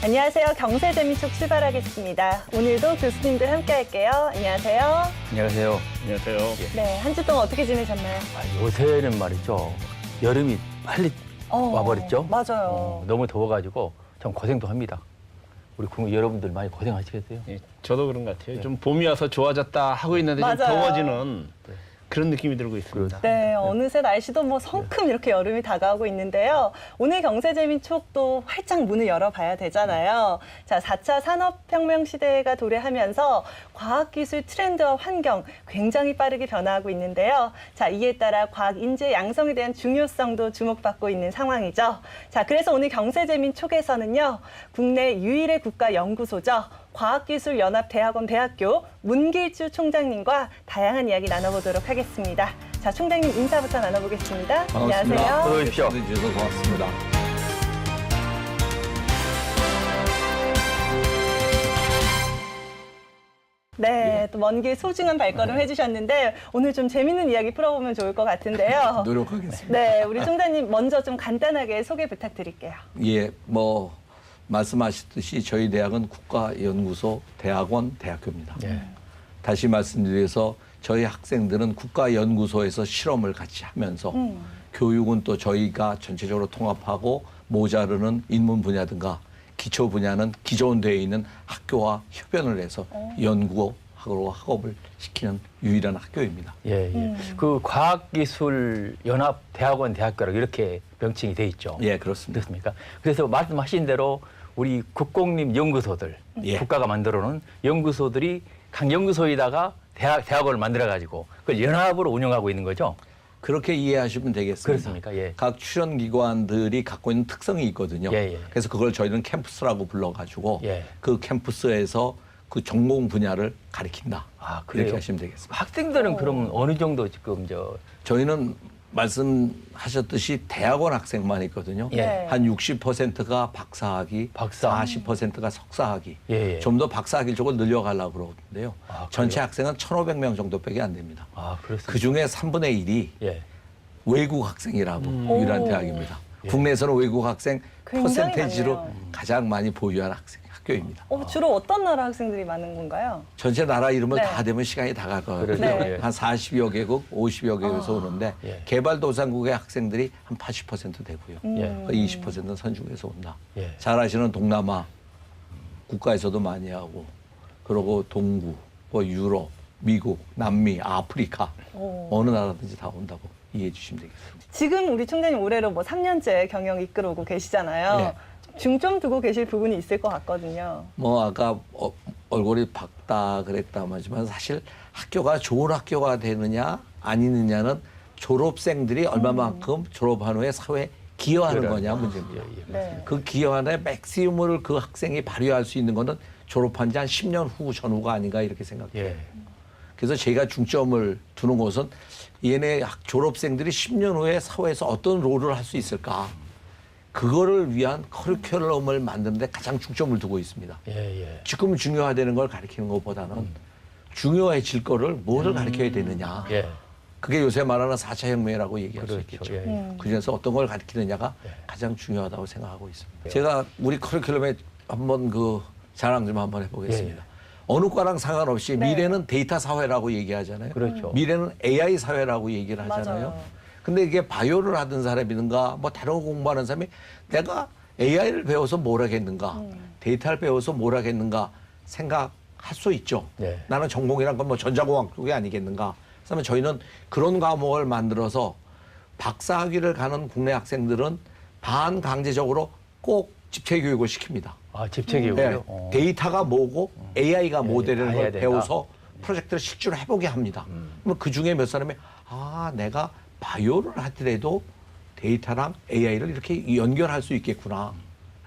안녕하세요. 경세재미촉 출발하겠습니다. 오늘도 교수님들 함께 할게요. 안녕하세요. 안녕하세요. 안녕하세요. 네, 한 주 동안 어떻게 지내셨나요? 요새는 말이죠. 여름이 빨리 와버렸죠. 맞아요. 너무 더워가지고 참 고생도 합니다. 우리 국민 여러분들 많이 고생하시겠어요. 예, 저도 그런 것 같아요. 좀 봄이 와서 좋아졌다 하고 있는데 좀 맞아요. 더워지는 그런 느낌이 들고 있습니다. 네, 어느새 날씨도 뭐 성큼 이렇게 여름이 다가오고 있는데요. 오늘 경세재미촉도 활짝 문을 열어봐야 되잖아요. 자, 4차 산업혁명 시대가 도래하면서 과학기술 트렌드와 환경 굉장히 빠르게 변화하고 있는데요. 자, 이에 따라 과학 인재 양성에 대한 중요성도 주목받고 있는 상황이죠. 자, 그래서 오늘 경세재미촉에서는요, 국내 유일의 국가연구소죠. 과학기술연합대학원 대학교 문길주 총장님과 다양한 이야기 나눠보도록 하겠습니다. 자, 총장님 인사부터 나눠보겠습니다. 안녕하세요. 어서 오십시오. 주셔서 고맙습니다. 네, 또 먼 길 소중한 발걸음 해주셨는데 오늘 좀 재밌는 이야기 풀어보면 좋을 것 같은데요. 노력하겠습니다. 네, 우리 총장님 먼저 좀 간단하게 소개 부탁드릴게요. 예, 말씀하셨듯이 저희 대학은 국가연구소 대학원 대학교입니다. 예. 다시 말씀드려서 저희 학생들은 국가연구소에서 실험을 같이 하면서 교육은 또 저희가 전체적으로 통합하고 모자르는 인문 분야든가 기초 분야는 기존 되어 있는 학교와 협연을 해서 연구하고 학업을 시키는 유일한 학교입니다. 예, 예. 그 과학기술연합대학원 대학교라고 이렇게 명칭이 돼 있죠. 예, 그렇습니다. 그렇습니까? 그래서 말씀하신 대로 우리 국공립 연구소들, 예. 국가가 만들어 놓은 연구소들이 각 연구소에다가 대학원을 만들어 가지고 그걸 연합으로 운영하고 있는 거죠. 그렇게 이해하시면 되겠습니다. 그렇습니까? 예. 각 출연기관들이 갖고 있는 특성이 있거든요. 예, 예. 그래서 그걸 저희는 캠퍼스라고 불러가지고 예. 그 캠퍼스에서 그 전공 분야를 가리킨다. 아, 그래요? 이렇게 하시면 되겠습니다. 학생들은 그러면 어느 정도 지금 저희는 말씀하셨듯이 대학원 학생만 있거든요. 예. 한 60%가 박사학위, 박사. 40%가 석사학위. 예, 예. 좀 더 박사학위 쪽을 늘려가려고 그러는데요. 아, 전체 학생은 1,500명 정도밖에 안 됩니다. 아, 그렇습니다. 그 중에 3분의 1이 예. 외국 학생이라고 유일한 오. 대학입니다. 예. 국내에서는 외국 학생 굉장히 퍼센테이지로 많네요. 가장 많이 보유한 학교입니다. 주로 어떤 나라 학생들이 많은 건가요? 전체 나라 이름을 네. 다 대면 시간이 다 갈 거거든요. 그래요? 네. 한 40여 개국, 50여 개국에서 오는데 예. 개발도상국의 학생들이 한 80% 되고요. 예. 20%는 선진국에서 온다. 예. 잘 아시는 동남아 국가에서도 많이 하고 그리고 동구, 뭐 유럽, 미국, 남미, 아프리카 어느 나라든지 다 온다고 이해해 주시면 되겠습니다. 지금 우리 총장님 올해로 뭐 3년째 경영 이끌어오고 계시잖아요. 예. 중점 두고 계실 부분이 있을 것 같거든요. 뭐 아까 얼굴이 밝다 그랬다마지만 사실 학교가 좋은 학교가 되느냐 아니느냐는 졸업생들이 얼마만큼 졸업한 후에 사회에 기여하는 거냐 문제입니다. 예, 예. 네. 그 기여안에 맥시멈을 그 학생이 발휘할 수 있는 거는 졸업한 지 한 10년 후 전후가 아닌가 이렇게 생각해요. 예. 그래서 제가 중점을 두는 것은 얘네 졸업생들이 10년 후에 사회에서 어떤 롤을 할 수 있을까. 그거를 위한 커리큘럼을 만드는 데 가장 중점을 두고 있습니다. 예, 예. 지금 중요하다는 걸 가르치는 것보다는 중요해질 거를 무엇을 가르쳐야 되느냐. 예. 그게 요새 말하는 4차 혁명이라고 얘기할 수 그렇죠. 있겠죠. 예, 예. 그중에서 어떤 걸 가르치느냐가 가장 중요하다고 생각하고 있습니다. 제가 우리 커리큘럼에 한번 그 자랑 좀 한번 해보겠습니다. 어느 과랑 상관없이 네. 미래는 데이터 사회라고 얘기하잖아요. 그렇죠. 미래는 AI 사회라고 얘기를 하잖아요. 맞아요. 근데 이게 바이오를 하던 사람이든가 뭐 다른 거 공부하는 사람이 내가 AI를 배워서 뭘 하겠는가, 데이터를 배워서 뭘 하겠는가 생각할 수 있죠. 네. 나는 전공이란 건 뭐 전자공학 쪽이 아니겠는가. 그래서 저희는 그런 과목을 만들어서 박사학위를 가는 국내 학생들은 반강제적으로 꼭 집체 교육을 시킵니다. 아, 집체교육이요? 네. 데이터가 뭐고 AI가 뭐되는 다 해야 걸 된다. 배워서 프로젝트를 실제로 해보게 합니다. 그러면 그 중에 몇 사람이 내가 바이오를 하더라도 데이터랑 AI를 이렇게 연결할 수 있겠구나.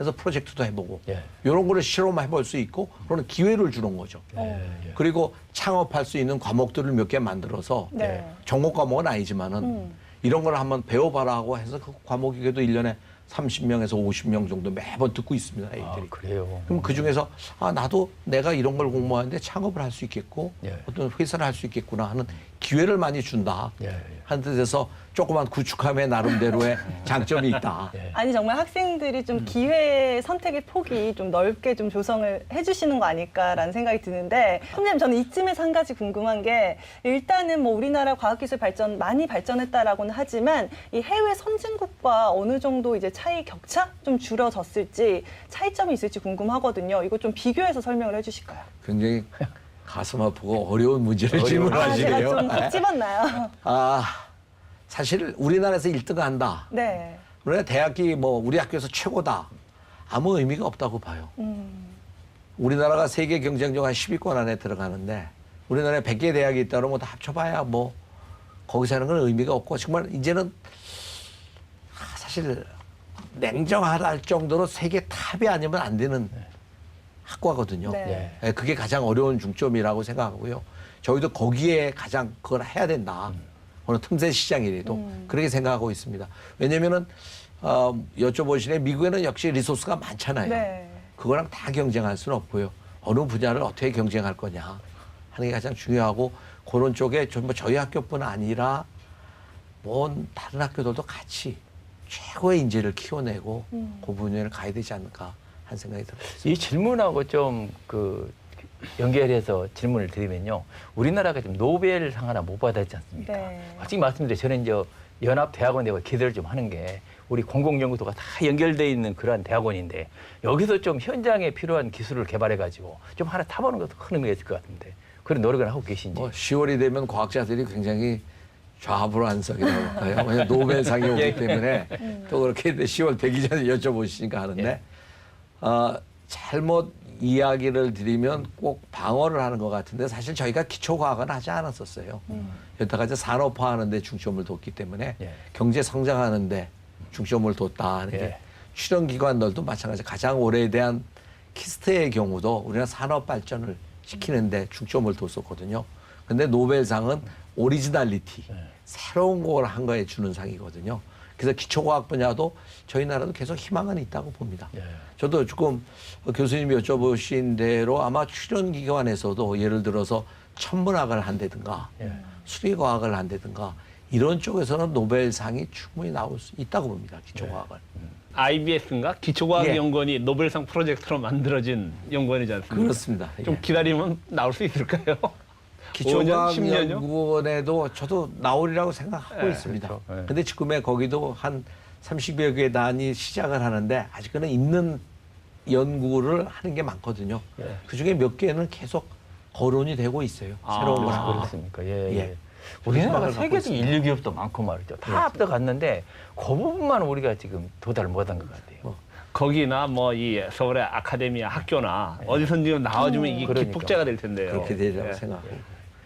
해서 프로젝트도 해보고 예. 이런 거를 실험해볼 수 있고 그런 기회를 주는 거죠. 그리고 창업할 수 있는 과목들을 몇 개 만들어서 네. 전공 과목은 아니지만은 이런 걸 한번 배워봐라 하고 해서 그 과목이 그래도 1년에 30명에서 50명 정도 매번 듣고 있습니다. 아, 애들이. 그래요. 그럼 그 중에서 나도 내가 이런 걸 공부하는데 창업을 할 수 있겠고 예. 어떤 회사를 할 수 있겠구나 하는 기회를 많이 준다. 예, 예. 하는 뜻에서 조그만 구축함의 나름대로의 장점이 있다. 예. 아니 정말 학생들이 좀 기회 선택의 폭이 좀 넓게 좀 조성을 해주시는 거 아닐까라는 생각이 드는데 선생님 저는 이쯤에서 한 가지 궁금한 게 일단은 뭐 우리나라 과학기술 발전 많이 발전했다라고는 하지만 이 해외 선진국과 어느 정도 이제 차이 격차 좀 줄어졌을지 차이점이 있을지 궁금하거든요. 이거 좀 비교해서 설명을 해주실까요? 굉장히 가슴 아프고 어려운 문제를 제가 질문하시네요. 좀 집었나요? 사실 우리나라에서 1등 한다. 네. 우리가 대학이 뭐 우리 학교에서 최고다. 아무 의미가 없다고 봐요. 우리나라가 세계 경쟁력 한 10위권 안에 들어가는데 우리나라에 100개 대학이 있다 그러면 다 합쳐봐야 뭐 거기서 하는 건 의미가 없고 정말 이제는 사실 냉정하다 할 정도로 세계 탑이 아니면 안 되는 학과거든요. 네. 예, 그게 가장 어려운 중점이라고 생각하고요. 저희도 거기에 가장 그걸 해야 된다. 어느 틈새 시장이라도 그렇게 생각하고 있습니다. 왜냐면은 여쭤보시네 미국에는 역시 리소스가 많잖아요. 네. 그거랑 다 경쟁할 수는 없고요. 어느 분야를 어떻게 경쟁할 거냐 하는 게 가장 중요하고 그런 쪽에 전부 저희 학교뿐 아니라 뭐 다른 학교들도 같이 최고의 인재를 키워내고 그 분야를 가야 되지 않을까 하는 생각이 들어요. 이 질문하고 좀 연결해서 질문을 드리면요. 우리나라가 지금 노벨상 하나 못 받았지 않습니까? 네. 솔직히 말씀드려 저는 이제 연합대학원에 기대를 좀 하는 게 우리 공공연구소가 다 연결돼 있는 그러한 대학원인데 여기서 좀 현장에 필요한 기술을 개발해가지고 좀 하나 타보는 것도 큰 의미가 있을 것 같은데 그런 노력을 하고 계신지. 뭐 10월이 되면 과학자들이 굉장히 좌불안석이라고 할까요? 왜냐면 노벨상이 오기 때문에 또 그렇게 10월 되기 전에 여쭤보시니까 하는데 잘못 이야기를 드리면 꼭 방어를 하는 것 같은데 사실 저희가 기초과학은 하지 않았었어요. 여태까지 산업화하는 데 중점을 뒀기 때문에 예. 경제 성장하는 데 중점을 뒀다 하는 게 예. 출연기관들도 마찬가지 가장 오래된 키스트의 경우도 우리는 산업 발전을 시키는 데 중점을 뒀었거든요. 근데 노벨상은 오리지널리티, 새로운 걸 한 거에 주는 상이거든요. 그래서 기초과학 분야도 저희 나라도 계속 희망은 있다고 봅니다. 예. 저도 조금 교수님이 여쭤보신 대로 아마 출연기관에서도 예를 들어서 천문학을 한다든가 예. 수리과학을 한다든가 이런 쪽에서는 노벨상이 충분히 나올 수 있다고 봅니다. 기초과학을. IBS인가 기초과학 예. 연구원이 노벨상 프로젝트로 만들어진 연구원이지 않습니까? 그렇습니다. 좀 예. 기다리면 나올 수 있을까요? 5년, 기초과학 10년요? 연구원에도 저도 나오리라고 생각하고 예, 있습니다. 그렇죠. 예. 근데 지금에 거기도 한 30여 개 단위 시작을 하는데 아직은 있는 연구를 하는 게 많거든요. 예. 그중에 몇 개는 계속 거론이 되고 있어요. 새로운 걸 하고. 그렇습니까? 예. 예. 우리나라가 생각을 갖고 세계적 있습니다. 인류 기업도 많고 말이죠. 다 앞서갔는데 그 부분만 우리가 지금 도달을 못한 것 같아요. 거기나 뭐 이 서울의 아카데미아 학교나 어디선지 나와주면 이게 그러니까. 기폭제가 될 텐데요. 그렇게 되리라고 예. 생각하고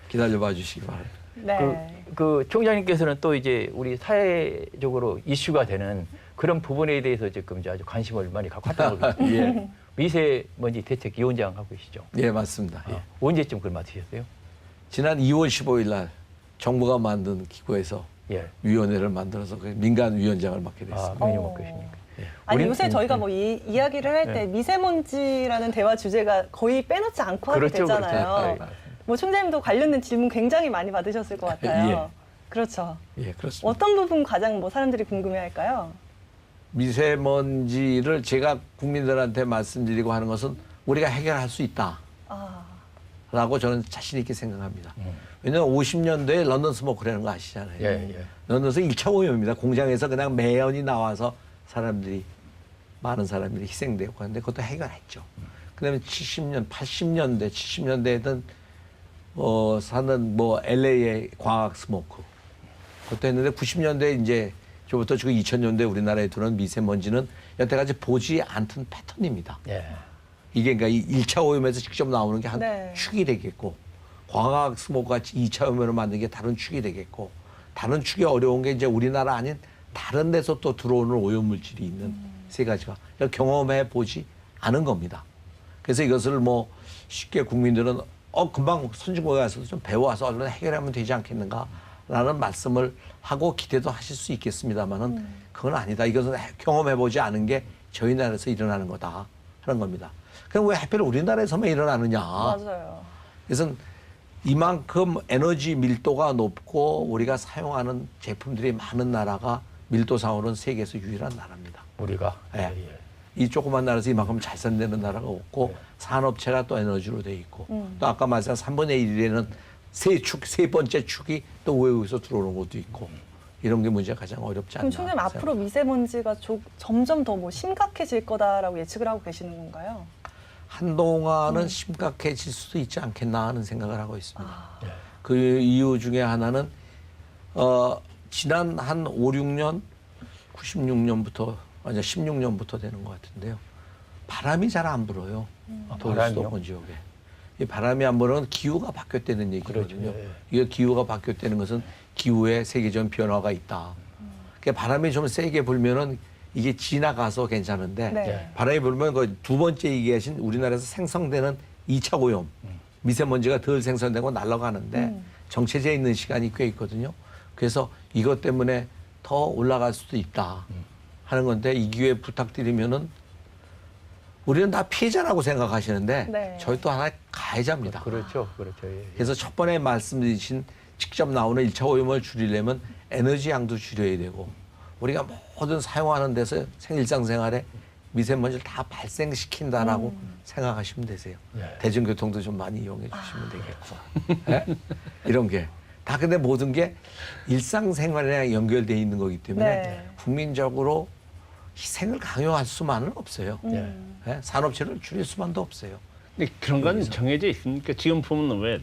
기다려봐 주시기 바랍니다. 네. 그 총장님께서는 또 이제 우리 사회적으로 이슈가 되는 그런 부분에 대해서 지금 이제 아주 관심을 많이 갖고 있다고 그러거든요. 예. 미세먼지 대책 위원장 하고 계시죠. 예, 맞습니다. 예. 언제쯤 그걸 맡으셨어요? 지난 2월 15일 날 정부가 만든 기구에서 예. 위원회를 만들어서 그 민간 위원장을 맡게 됐습니다. 위원님 어. 맡고 계시니까. 아니 우리는- 요새 저희가 뭐 이야기를 할 때 미세먼지라는 대화 주제가 거의 빼놓지 않고 하게 그렇죠, 되잖아요. 그렇죠. 뭐 총장님도 관련된 질문 굉장히 많이 받으셨을 것 같아요. 예. 그렇죠. 예, 그렇습니다. 어떤 부분 가장 뭐 사람들이 궁금해할까요? 미세먼지를 제가 국민들한테 말씀드리고 하는 것은 우리가 해결할 수 있다라고 아, 저는 자신 있게 생각합니다. 왜냐하면 50년대에 런던 스모크라는 거 아시잖아요. 예, 예. 런던에서 1차 오염입니다. 공장에서 그냥 매연이 나와서 사람들이 많은 사람들이 희생되고 하는데 그것도 해결했죠. 그다음에 70년, 80년대, 70년대에는 사는 뭐 LA의 광학 스모크 그것도 했는데 90년대 이제 저부터 지금 2000년대 우리나라에 들어온 미세먼지는 여태까지 보지 않던 패턴입니다. 예. 이게 그러니까 이 1차 오염에서 직접 나오는 게 한 네. 축이 되겠고 광학 스모크가 2차 오염으로 만든 게 다른 축이 되겠고 다른 축이 어려운 게 이제 우리나라 아닌 다른 데서 또 들어오는 오염물질이 있는 세 가지가 경험해 보지 않은 겁니다. 그래서 이것을 뭐 쉽게 국민들은 금방 선진국에 가서 좀 배워와서 얼른 해결하면 되지 않겠는가라는 말씀을 하고 기대도 하실 수 있겠습니다만은 그건 아니다. 이것은 경험해 보지 않은 게 저희 나라에서 일어나는 거다 하는 겁니다. 그럼 왜 하필 우리나라에서만 일어나느냐? 맞아요. 그래서 이만큼 에너지 밀도가 높고 우리가 사용하는 제품들이 많은 나라가 밀도상으로는 세계에서 유일한 나라입니다. 우리가 예. 이 조그만 나라에서 이만큼 잘 산다는 나라가 없고 네. 산업체가 또 에너지로 돼 있고 또 아까 말씀한 3분의 1에는 세 번째 축이 또 외국에서 들어오는 것도 있고 이런 게 문제가 가장 어렵지 않나. 그럼 총장님 앞으로 미세먼지가 점점 더 뭐 심각해질 거다라고 예측을 하고 계시는 건가요? 한동안은 심각해질 수도 있지 않겠나 하는 생각을 하고 있습니다. 네. 그 이유 중에 하나는 지난 한 5, 6년, 96년부터 아니 16년부터 되는 것 같은데요. 바람이 잘 안 불어요. 바람이요? 수도권 지역에. 이 바람이 안 불어는 기후가 바뀌었다는 얘기거든요. 그렇죠. 예. 이게 기후가 바뀌었다는 것은 기후에 세계적인 변화가 있다. 그러니까 바람이 좀 세게 불면은 이게 지나가서 괜찮은데 네. 바람이 불면 그 두 번째 얘기하신 우리나라에서 생성되는 2차 오염, 미세먼지가 덜 생성되고 날아가는데 정체되어 있는 시간이 꽤 있거든요. 그래서 이것 때문에 더 올라갈 수도 있다 하는 건데 이 기회에 부탁드리면은 우리는 다 피해자라고 생각하시는데 네. 저희 또 하나의 가해자입니다. 그렇죠. 그렇죠. 예. 그래서 첫 번에 말씀드린 직접 나오는 1차 오염을 줄이려면 에너지 양도 줄여야 되고 우리가 모든 사용하는 데서 일상생활에 미세먼지를 다 발생시킨다라고 생각하시면 되세요. 네. 대중교통도 좀 많이 이용해 주시면 되겠고. 네? 이런 게. 다 근데 모든 게 일상생활이랑 연결되어 있는 거기 때문에 네. 국민적으로 희생을 강요할 수만은 없어요. 네. 네? 산업체를 줄일 수만도 없어요. 근데 그런 건 정해져 있으니까 지금 보면 왜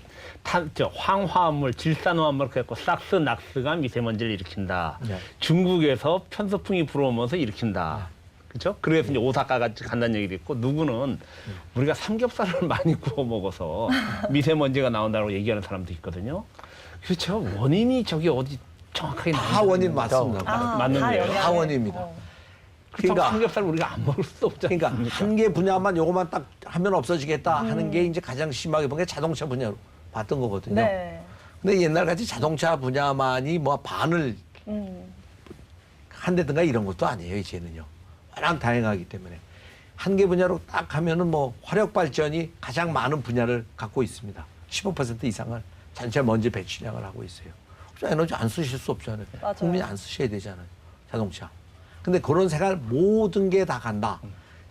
황화물, 질산화물 그래갖고 삭스, 낙스가 미세먼지를 일으킨다. 네. 중국에서 편서풍이 불어오면서 일으킨다. 그렇죠? 그래서 이제 오사카까지 간다는 얘기도 있고 누구는 우리가 삼겹살을 많이 구워 먹어서 미세먼지가 나온다고 얘기하는 사람도 있거든요. 그렇죠. 원인이 저기 어디 정확하게 다 원인 맞습니다. 맞는 다 거예요. 영향을- 다 원인입니다. 그러니까 그러니까 삼겹살 우리가 안 먹을 수도 없잖아요. 그러니까 한 개 분야만 요것만 딱 하면 없어지겠다 하는 게 이제 가장 심하게 본 게 자동차 분야로 봤던 거거든요. 네. 근데 옛날같이 자동차 분야만이 뭐 반을 한다든가 이런 것도 아니에요, 이제는요. 워낙 다양하기 때문에. 한 개 분야로 딱 하면은 뭐 화력 발전이 가장 많은 분야를 갖고 있습니다. 15% 이상을 전체 먼지 배출량을 하고 있어요. 에너지 안 쓰실 수 없잖아요. 맞아요. 국민이 안 쓰셔야 되잖아요. 자동차. 근데 그런 생활 모든 게 다 간다.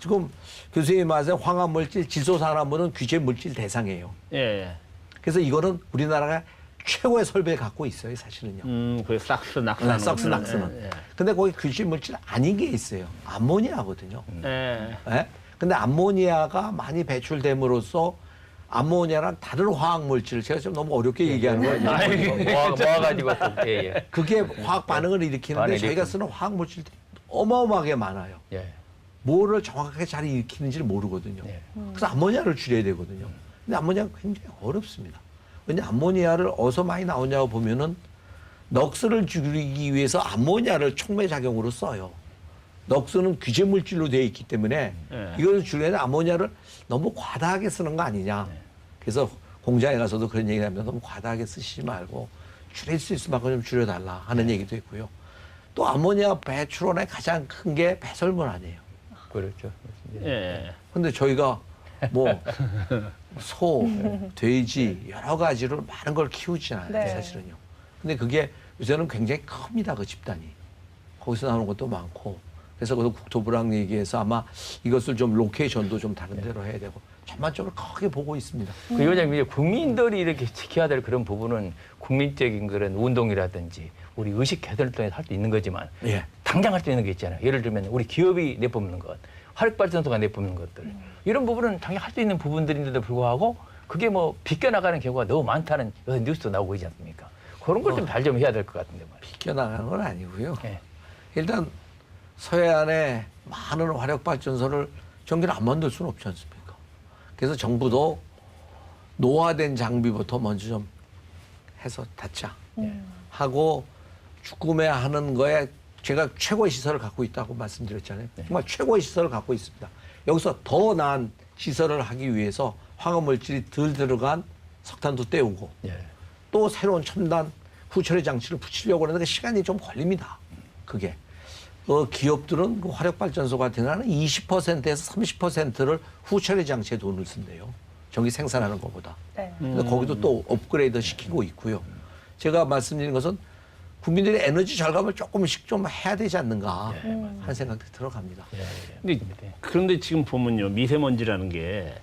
지금 교수님 말씀 황화물질, 질소산화물은 규제 물질 대상이에요. 예. 그래서 이거는 우리나라가 최고의 설비를 갖고 있어요, 사실은요. 그 삭스, 낙스. 삭스, 낙스는. 예. 근데 거기 규제 물질 아닌 게 있어요. 암모니아거든요. 예. 예? 근데 암모니아가 많이 배출됨으로써 암모니아랑 다른 화학 물질을 제가 좀 너무 어렵게 얘기하는 거예요. 모아가지고 또 예, 예. 그게 화학 반응을 일으키는데 반응을 저희가 일으키는. 쓰는 화학 물질들이 어마어마하게 많아요. 예. 뭐를 정확하게 잘 일으키는지를 모르거든요. 예. 그래서 암모니아를 줄여야 되거든요. 근데 암모니아가 굉장히 어렵습니다. 왜냐 암모니아를 어디서 많이 나오냐고 보면은 넋을 줄이기 위해서 암모니아를 촉매작용으로 써요. 넋은 규제 물질로 되어 있기 때문에 예. 이걸 줄이려면 암모니아를 너무 과다하게 쓰는 거 아니냐. 그래서 공장에 가서도 그런 얘기를 하면 너무 과다하게 쓰시지 말고 줄일 수 있을 만큼 좀 줄여달라 하는 얘기도 있고요. 또 암모니아 배출원의 가장 큰 게 배설물 아니에요. 그렇죠. 예. 근데 저희가 뭐 소, 돼지 여러 가지로 많은 걸 키우잖아요. 네. 사실은요. 근데 그게 요새는 굉장히 큽니다. 그 집단이. 거기서 나오는 것도 많고. 그래서 그 국토부랑 얘기해서 아마 이것을 좀 로케이션도 좀 다른 데로 해야 되고 전반적으로 크게 보고 있습니다. 그 요즘 이제 국민들이 이렇게 지켜야 될 그런 부분은 국민적인 그런 운동이라든지 우리 의식 개선을 통해서 할 수 있는 거지만 예. 당장 할 수 있는 게 있잖아요. 예를 들면 우리 기업이 내뿜는 것, 화력발전소가 내뿜는 것들 이런 부분은 당장 할 수 있는 부분들인데도 불구하고 그게 뭐 비껴나가는 경우가 너무 많다는 요새 뉴스도 나오고 있지 않습니까? 그런 걸 좀 잘 좀 해야 될 것 같은데 말이에요. 비껴나가는 건 아니고요. 예. 일단 서해안에 많은 화력발전소를 전기를 안 만들 수는 없지 않습니까? 그래서 정부도 노화된 장비부터 먼저 좀 해서 닫자 하고 구매하는 거에 제가 최고의 시설을 갖고 있다고 말씀드렸잖아요. 정말 최고의 시설을 갖고 있습니다. 여기서 더 나은 시설을 하기 위해서 화학물질이 덜 들어간 석탄도 떼우고 예. 또 새로운 첨단 후처리 장치를 붙이려고 하는데 시간이 좀 걸립니다. 그게. 기업들은 그 화력발전소 같은 경우는 20%에서 30%를 후처리 장치에 돈을 쓴대요. 전기 생산하는 것보다. 네. 근데 거기도 또 업그레이드 시키고 있고요. 제가 말씀드린 것은 국민들이 에너지 절감을 조금씩 좀 해야 되지 않는가 하는 생각도 들어갑니다. 근데 그런데 지금 보면요, 미세먼지라는 게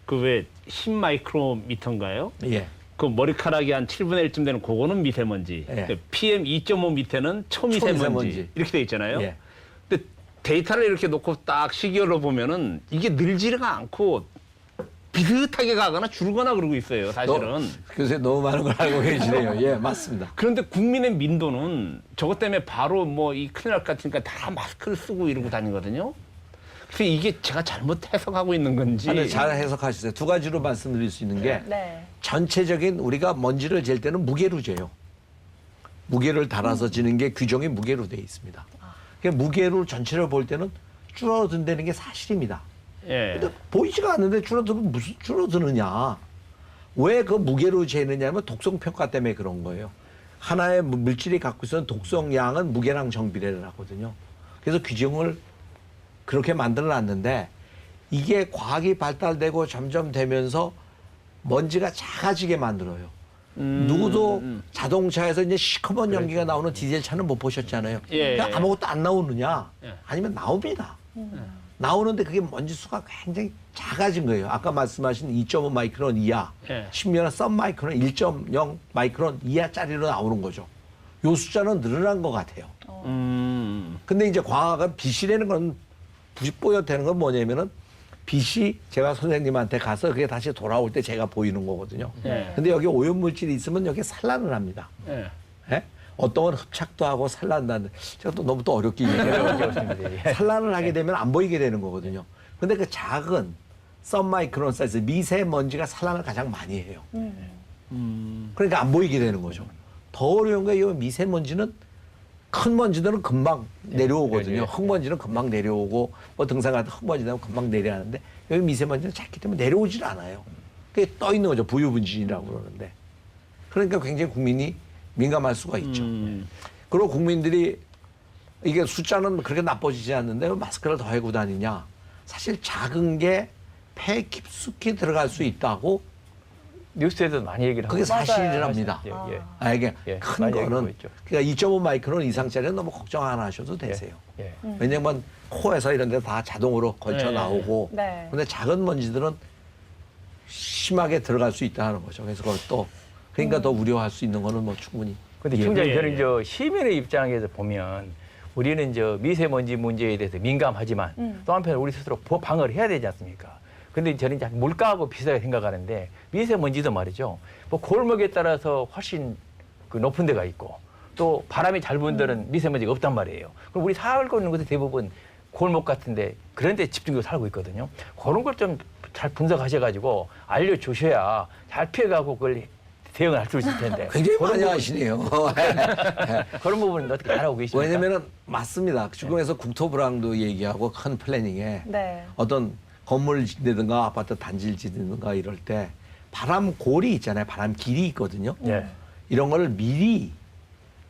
그 왜 10마이크로미터인가요? 예. 그 머리카락이 한 7분의 1쯤 되는 그거는 미세먼지. 예. PM 2.5 밑에는 초미세먼지. 초미세먼지. 이렇게 돼 있잖아요. 예. 근데 데이터를 이렇게 놓고 딱 시기열로 보면은 이게 늘지가 않고 비슷하게 가거나 줄거나 그러고 있어요, 사실은. 교수님 너무 많은 걸 알고 계시네요. 예, 맞습니다. 그런데 국민의 민도는 저것 때문에 바로 뭐 이 큰일 날 것 같으니까 다 마스크를 쓰고 이러고 다니거든요. 그래서 이게 제가 잘못 해석하고 있는 건지. 아니, 잘 해석하셨어요. 두 가지로 말씀드릴 수 있는 게 네. 전체적인 우리가 먼지를 잴 때는 무게로 재요. 무게를 달아서 지는 게 규정이 무게로 되어 있습니다. 그러니까 무게로 전체를 볼 때는 줄어든다는 게 사실입니다. 예. 근데 보이지가 않는데 줄어들면 무슨 줄어드느냐. 왜 그 무게로 재느냐면 독성 평가 때문에 그런 거예요. 하나의 물질이 갖고 있는 독성량은 무게랑 정비례를 하거든요. 그래서 규정을 그렇게 만들어 놨는데 이게 과학이 발달되고 점점 되면서 먼지가 작아지게 만들어요. 누구도 자동차에서 이제 시커먼 연기가 나오는 디젤 차는 못 보셨잖아요. 예, 그냥 예. 아무것도 안 나오느냐? 예. 아니면 나옵니다. 나오는데 그게 먼지 수가 굉장히 작아진 거예요. 아까 말씀하신 2.5 마이크론 이하, 예. 10년은 썬 마이크론 1.0 마이크론 이하짜리로 나오는 거죠. 요 숫자는 늘어난 것 같아요. 근데 이제 과학은 빛이라는 건 부식보여되는 건 뭐냐면은 빛이 제가 선생님한테 가서 그게 다시 돌아올 때 제가 보이는 거거든요. 네. 근데 여기 오염물질이 있으면 여기 산란을 합니다. 예. 예? 어떤 건 흡착도 하고 산란도 제가 또 너무 또 어렵게 얘기해요. 산란을 하게 되면 안 보이게 되는 거거든요. 근데 그 작은 썬마이크론 사이즈 미세먼지가 산란을 가장 많이 해요. 그러니까 안 보이게 되는 거죠. 더 어려운 게 이 미세먼지는 큰 먼지들은 금방 내려오거든요. 흙먼지는 금방 내려오고 뭐 등산 같은 흙먼지 되면 금방 내려가는데 여기 미세먼지는 작기 때문에 내려오질 않아요. 그게 떠 있는 거죠. 부유분진이라고 그러는데. 그러니까 굉장히 국민이 민감할 수가 있죠. 그리고 국민들이 이게 숫자는 그렇게 나빠지지 않는데 왜 마스크를 더 하고 다니냐. 사실 작은 게 폐에 깊숙이 들어갈 수 있다고 뉴스에도 많이 얘기를 그게 하고 사실이랍니다. 예, 예. 아, 이게 예, 큰 많이 얘기하고 거는 있죠. 그러니까 2.5 마이크론 이상짜리는 너무 걱정 안 하셔도 되세요. 예. 왜냐면 코에서 이런 데 다 자동으로 걸쳐 네. 나오고 네. 근데 작은 먼지들은 심하게 들어갈 수 있다는 거죠. 그래서 그걸 또 그러니까 더 우려할 수 있는 거는 뭐 충분히 근데 이해가 총장님 예, 저는 예. 저 시민의 입장에서 보면 우리는 저 미세먼지 문제에 대해서 민감하지만 또 한편 우리 스스로 방어를 해야 되지 않습니까? 근데 저는 이제 물가하고 비슷하게 생각하는데 미세먼지도 말이죠. 뭐 골목에 따라서 훨씬 그 높은 데가 있고 또 바람이 잘 부는 데는 미세먼지가 없단 말이에요. 그럼 우리 살고 있는 곳에 대부분 골목 같은데 그런 데 집중적으로 살고 있거든요. 그런 걸 좀 잘 분석하셔가지고 알려주셔야 잘 피해가고 그걸 대응을 할 수 있을 텐데. 굉장히 그런 많이 부분- 하시네요. 그런 부분은 어떻게 잘하고 계십니까? 왜냐면은 맞습니다. 중국에서 국토부랑도 얘기하고 큰 플래닝에 네. 어떤 건물을 짓는다든가 아파트 단지를 짓는다든가 이럴 때 바람 골이 있잖아요. 바람 길이 있거든요. 예. 이런 거를 미리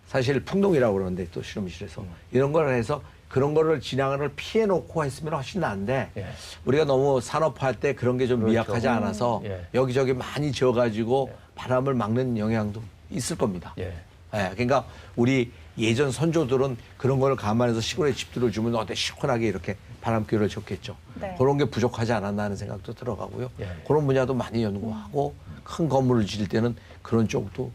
사실 풍동이라고 그러는데 또 실험실에서 이런 걸 해서 그런 거를 진앙을 피해 놓고 했으면 훨씬 나은데 예. 우리가 너무 산업화할 때 그런 게 좀 그렇죠. 미약하지 않아서 예. 여기저기 많이 지어가지고 바람을 막는 영향도 있을 겁니다. 예. 예, 그러니까 우리 예전 선조들은 그런 거를 감안해서 시골에 집들을 주면 어때 시원하게 이렇게 바람기를 줬겠죠. 네. 그런 게 부족하지 않았나 하는 생각도 들어가고요. 예. 그런 분야도 많이 연구하고 큰 건물을 지을 때는 그런 쪽도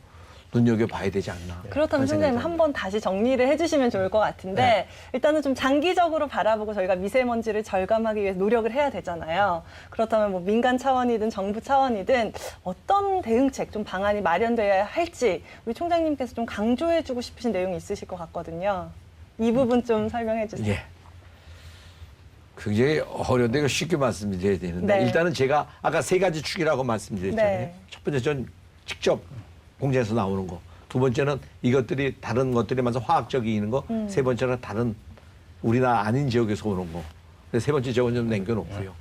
눈여겨봐야 되지 않나. 그렇다면 그런 생각이 선생님 듭니다. 한번 다시 정리를 해주시면 좋을 것 같은데 네. 일단은 좀 장기적으로 바라보고 저희가 미세먼지를 절감하기 위해서 노력을 해야 되잖아요. 그렇다면 뭐 민간 차원이든 정부 차원이든 어떤 대응책, 좀 방안이 마련돼야 할지 우리 총장님께서 좀 강조해주고 싶으신 내용이 있으실 것 같거든요. 이 부분 좀 설명해 주세요. 예. 굉장히 어려운데 이거 쉽게 말씀드려야 되는데 네. 일단은 제가 아까 세 가지 축이라고 말씀드렸잖아요. 네. 첫 번째 전 직접 공장에서 나오는 거. 두 번째는 이것들이 다른 것들이 많아서 화학적인 거. 세 번째는 다른 우리나라 아닌 지역에서 오는 거. 근데 세 번째 저건 좀 남겨놓고요.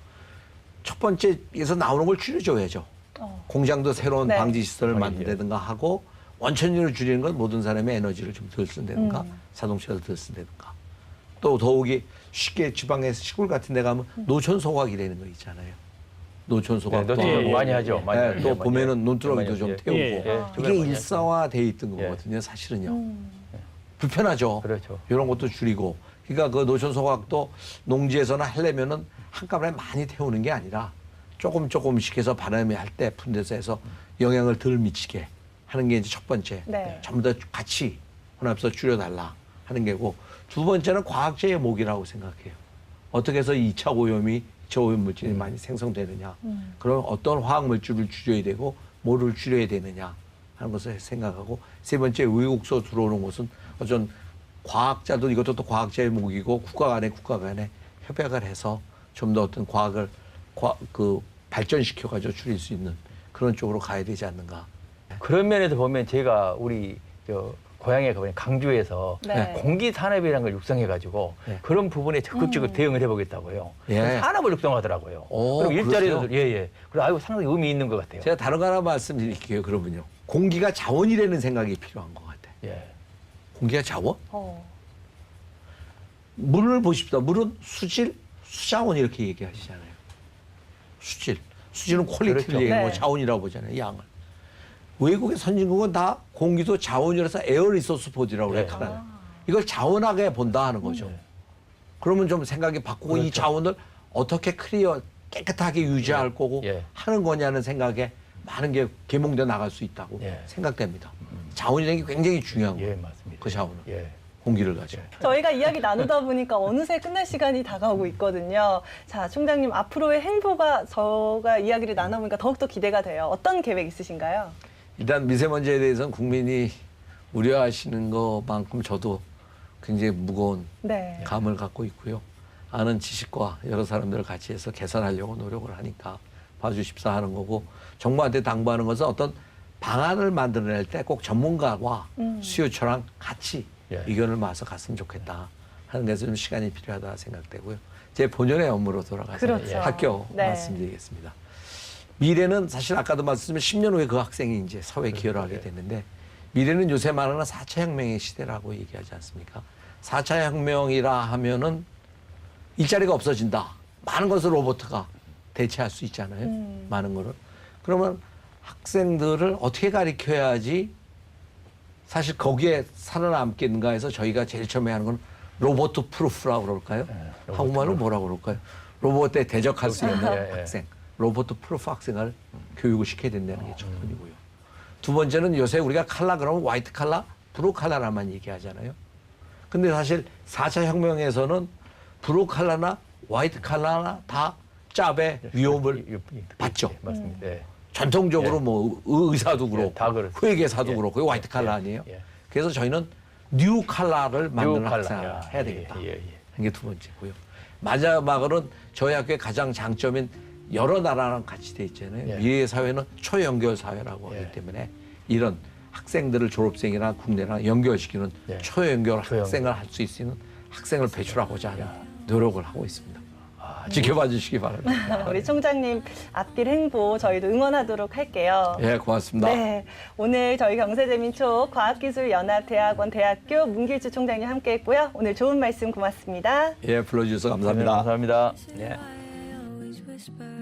첫 번째에서 나오는 걸 줄여줘야죠. 공장도 새로운 네. 방지 시설을 만든다든가 하고 원천적으로 줄이는 건 모든 사람의 에너지를 좀 덜 쓴다든가 자동차를 덜 쓴다든가 또 더욱이 쉽게 지방에서 시골 같은 데 가면 노천 소각이라는 거 있잖아요. 노천 소각도 네, 하고 많이 하죠. 많이 예, 하죠. 또 많이 보면은 하죠. 논두렁이도 많이 좀 하죠. 태우고 예, 예, 이게 많이 하죠. 일상화돼 있던 예. 거거든요. 사실은요. 불편하죠. 그렇죠. 이런 것도 줄이고. 그러니까 그 노천 소각도 농지에서는 하려면은 한꺼번에 많이 태우는 게 아니라 조금씩 해서 바람이 할 때 푼 데서 해서 영향을 덜 미치게 하는 게 이제 첫 번째. 네. 전부 다 같이 혼합해서 줄여달라 하는 게고, 두 번째는 과학자의 목이라고 생각해요. 어떻게 해서 2차 오염이 2차 오염 물질이 많이 생성되느냐. 그럼 어떤 화학 물질을 줄여야 되고 뭐를 줄여야 되느냐 하는 것을 생각하고, 세 번째 외국서 들어오는 것은 어떤 과학자도 이것도 또 과학자의 목이고 국가 간에 협약을 해서 좀 더 어떤 과학을 발전시켜 가지고 줄일 수 있는 그런 쪽으로 가야 되지 않는가. 그런 면에서 보면 제가 우리 고향에 가보면 강주에서 네. 공기 산업이라는 걸 육성해 가지고 네. 그런 부분에 적극적으로 대응을 해보겠다고요. 예. 산업을 육성하더라고요. 오, 그럼 일자리도 그러세요? 예예. 그래서 아이고 상당히 의미 있는 것 같아요. 제가 다른 거 하나 말씀드릴게요. 그러면요. 공기가 자원이라는 생각이 필요한 것 같아요. 예. 공기가 자원? 어. 물을 보십시오. 물은 수질, 수자원 이렇게 얘기하시잖아요. 수질은 퀄리티를 그렇죠. 얘기하고 네. 자원이라고 보잖아요. 양을. 외국의 선진국은 다 공기도 자원이라서 에어 리소스 보드라고 네. 그래요. 이걸 자원하게 본다 하는 거죠. 그러면 좀 생각이 바꾸고 이 그렇죠. 자원을 어떻게 깨끗하게 유지할 거고 예. 하는 거냐는 생각에 많은 게 계몽돼 나갈 수 있다고 예. 생각됩니다. 자원이라는 게 굉장히 중요한 거예요. 예, 맞습니다. 그 자원은. 예. 공기를 가지고. 저희가 이야기 나누다 보니까 어느새 끝날 시간이 다가오고 있거든요. 자, 총장님 앞으로의 행보가 저가 이야기를 나눠보니까 더욱더 기대가 돼요. 어떤 계획 있으신가요? 일단 미세먼지에 대해서는 국민이 우려하시는 것만큼 저도 굉장히 무거운 네. 감을 갖고 있고요. 아는 지식과 여러 사람들을 같이 해서 개선하려고 노력을 하니까 봐주십사 하는 거고, 정부한테 당부하는 것은 어떤 방안을 만들어낼 때 꼭 전문가와 수요처랑 같이 예. 의견을 모아서 갔으면 좋겠다 하는 것에 좀 시간이 필요하다 생각되고요. 제 본연의 업무로 돌아가서 그렇죠. 학교 네. 말씀드리겠습니다. 미래는 사실 아까도 말씀드린 10년 후에 그 학생이 이제 사회에 기여를 하게 됐는데, 미래는 요새 말하는 4차 혁명의 시대라고 얘기하지 않습니까? 4차 혁명이라 하면은 일자리가 없어진다. 많은 것을 로봇가 대체할 수 있잖아요. 많은 거를. 그러면 학생들을 어떻게 가르쳐야지 사실 거기에 살아남겠는가 해서 저희가 제일 처음에 하는 건 로봇 프루프라고 그럴까요? 한국말로 뭐라고 그럴까요? 로봇에 대적할 수 있는 예, 예. 학생. 로봇 프루프 학생을 교육을 시켜야 된다는 게 첫 번이고요. 두 번째는 요새 우리가 칼라 그러면 화이트 칼라, 브루 칼라라만 얘기하잖아요. 근데 사실 4차 혁명에서는 브루 칼라나 화이트 칼라나 다 짭의 위협을 받죠. 맞습니다. 예. 전통적으로 예. 뭐 의사도 그렇고 다 그렇습니다. 회계사도 예. 그렇고 화이트 칼라 예. 아니에요. 예. 그래서 저희는 뉴 칼라를 만드는 칼라. 학생을 야, 해야 되겠다. 예, 예, 예. 하는 게 두 번째고요. 마지막으로는 저희 학교의 가장 장점인 여러 나라랑 같이 돼 있잖아요. 예. 미래의 사회는 초연결 사회라고 예. 하기 때문에 이런 학생들을 졸업생이나 국내랑 연결시키는 예. 초연결 초연결. 학생을 할 수 있는 학생을 배출하고자 하는 노력을 하고 있습니다. 지켜봐 주시기 바랍니다. 우리 총장님 앞길 행보 저희도 응원하도록 할게요. 예, 고맙습니다. 네, 오늘 저희 경세재민촉 과학기술연합대학원 대학교 문길주 총장님 함께했고요. 오늘 좋은 말씀 고맙습니다. 예, 불러주셔서 감사합니다. 감사합니다. 예. I always whisper